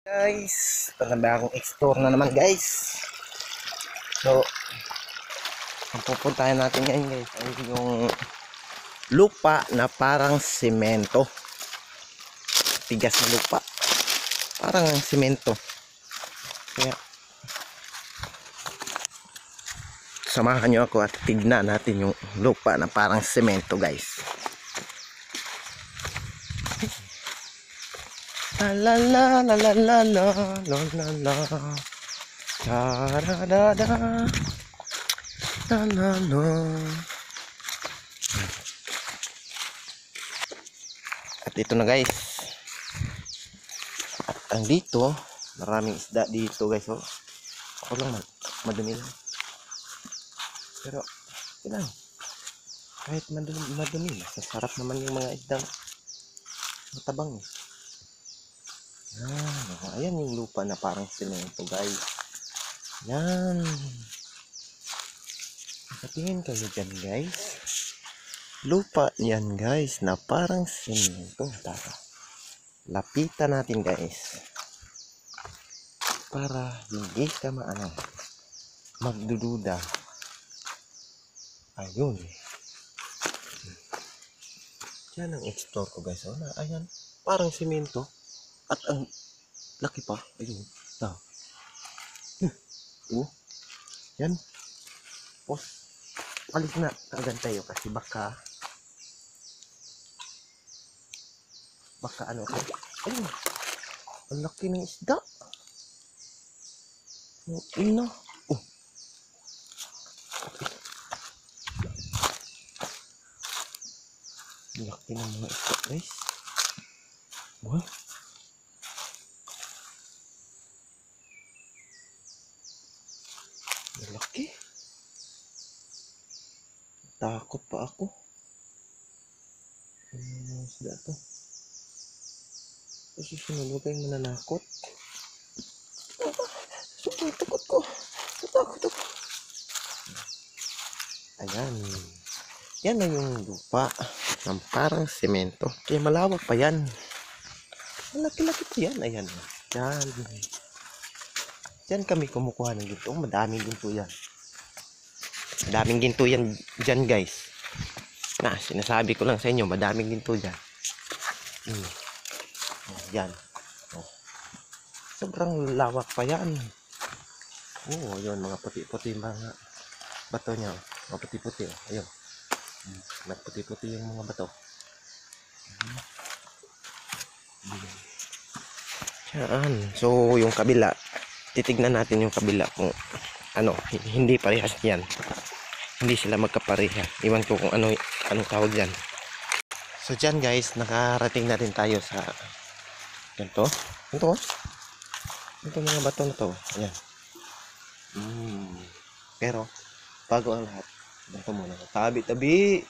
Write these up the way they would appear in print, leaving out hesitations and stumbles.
Guys, panabagong explore na naman guys. So, ang pupuntahan natin ngayon guys ay yung lupa na parang semento. Tigas na lupa, parang semento. Kaya samahan nyo ako at tignan natin yung lupa na parang semento guys. La la la la la la la la la la da da da la la la. At ito na guys. At andito, maraming isda dito guys. Oh. Ako lang madumi lang. Pero ilan? Kahit madumi, masasarap naman yung mga isda. Matabang. Ayan yung lupa na parang semento guys. Yan. Nakatingin kayo dyan guys. Lupa yan guys na parang semento. Tara. Lapitan natin guys. Para hindi ka magdududa. Ayun. Yan ang explore ko guys. Oh, ayan. Parang semento. At ang laki pa. Ayun. Yan. Alis na agad tayo kasi baka ano ito. Ayun. Ang laki ng isda. Ina. Ang laki ng mga isda guys. Wow. Ang laki. Takot pa ako. Isda to. Kasi sunod kayong mananakot. Sobrang takot ko. Takot ako. Ayan. Yan na yung lupa ng parang semento. Kaya malawak pa yan. Laki-laki pa yan. Ayan. Yan. Diyan kami kumukuha ng ginto. Madaming ginto yan. Madaming ginto yan dyan guys. Sinasabi ko lang sa inyo. Madaming ginto dyan. Yan. Sobrang lawak pa yan. Ayun. Mga puti-puti mga bato niya. Mga puti-puti. Ayun. Nagputi-puti yung mga bato. Yan. So yung kabila, titignan natin yung kabila kung hindi parehas yan. Hindi sila magkapareha. Iwan ko kung anong tawag yan. So dyan guys, nakarating na rin tayo sa ganito. Ito mga bato na to. Ayan. Pero bago ang lahat, ito muna. Tabi-tabi.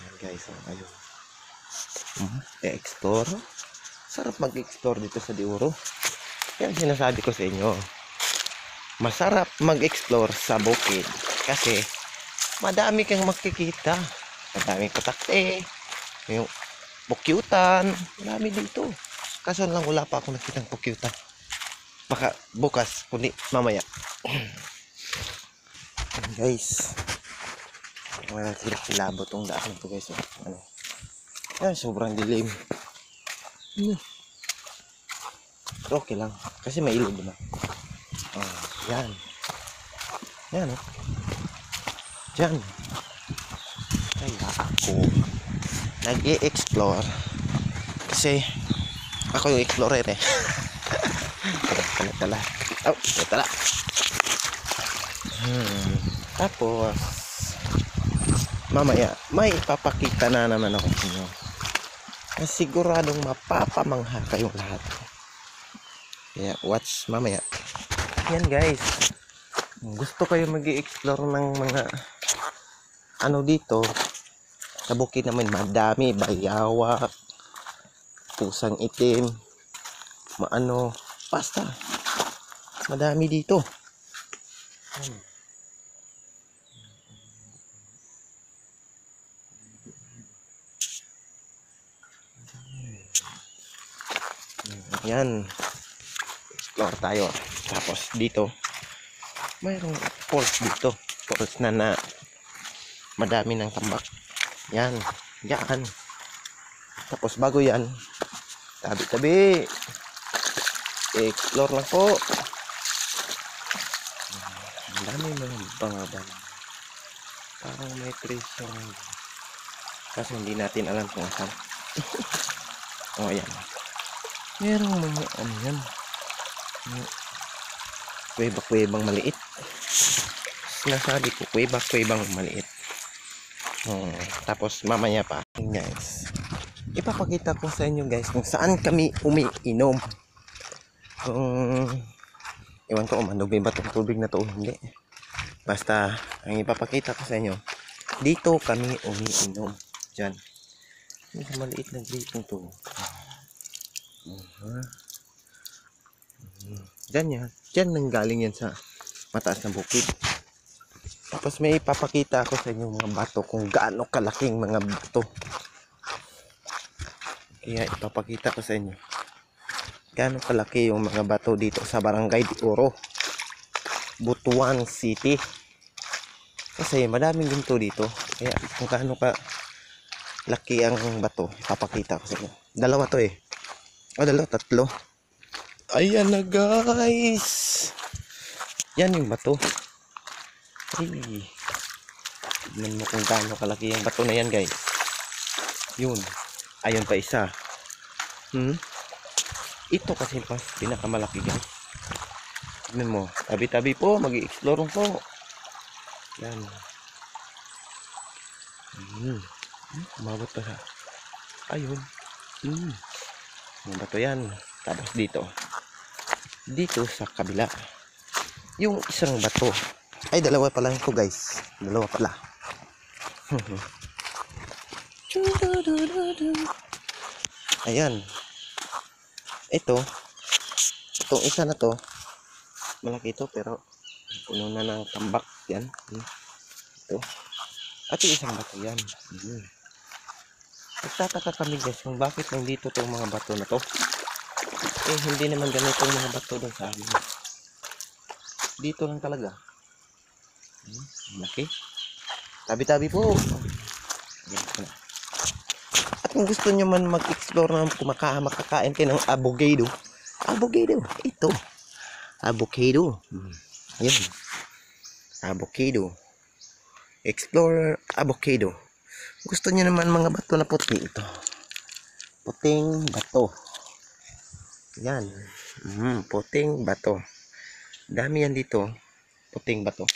Ayan guys. Ayun. E-explore. Sarap mag-explore dito sa Diuro. Yan sinasabi ko sa inyo. Masarap mag-explore sa bukid. Kasi madami kang makikita. Madaming patakte. Yung pukyutan. Marami dito. Kaso lang wala pa akong nakitang pukyutan. Baka bukas, kundi mamaya. Guys. Wala kilabot tong daan ito guys. Sobrang dilim. Pero okay lang. Kasi may ilog na. Yan. Yan. Diyan. Kaya ako nag-i-explore. Kasi ako yung explorer eh. Tala. Tala. Tapos mamaya may ipapakita na naman ako sa inyo. Siguradong mapapamangha kayong lahat. Kaya watch mamaya. Yan guys. Gusto kayo mag-i-explore ng mga dito. Sa bukid naman madami. Bayawak. Pusang itim. Basta. Madami dito. Yan. mag-explore tayo. Tapos dito, mayroong falls dito. Falls na madami ng tambak. Yan. Yan. Tapos bago yan, tabi-tabi. Explore lang po. Ang dami mga bangabang. Parang may treasure. Kasi hindi natin alam kung saan. O, ayan. Merong mga ano yan. Kuweba-kuwebang maliit. Sinasabi ko, kuweba-kuwebang maliit. Tapos mamaya pa, guys, ipapakita ko sa inyo guys kung saan kami umiinom. Iwan ko kung manubay ba itong tubig na to, hindi. Basta, ang ipapakita ko sa inyo, dito kami umiinom. Diyan. Medyo maliit na gritong to. Diyan yan. Diyan nanggaling yan sa mataas na bukid. Tapos may ipapakita ako sa inyo mga bato kung gaano kalaking mga bato. Kaya ipapakita ko sa inyo gaano kalaki yung mga bato dito sa Barangay de Oro, Butuan City. Kasi madaming ginto dito. Kaya kung gaano ka laki ang bato, ipapakita ko sa inyo. Dalawa to eh. Dalawa, tatlo. Ayan na guys. Yan yung bato. Ay, tignan mo kung gaano kalaki yung bato na yan guys. Yun. Ayun pa isa. Ito kasi pas pinakamalaki guys. Tignan mo. Tabi-tabi po. Mag-i-explore po. Yan. Umabot pa sa. Ayun. Yung bato yan. Tapos dito. Dito sa kabila. Yung isang bato. Ay, dalawa pala ito guys. Dalawa pala. Ayan. Ito. Itong isa na to. Malaki ito pero puno na ng tambak. Yan. Ito. At yung isang bato yan. Nagtataka kami guys kung bakit nandito itong mga bato na to. Eh, hindi naman ganito yung mga bato doon sa amin. Dito lang talaga. Laki. Tabi-tabi po. At kung gusto nyo man mag-explore na makakain kayo ng avocado. Avocado. Ito. Avocado. Ayun. Avocado. Explore avocado. Gusto nyo naman mga bato na puti. Ito. Puting bato. Yan. Puting bato. Dami yan dito. Puting bato.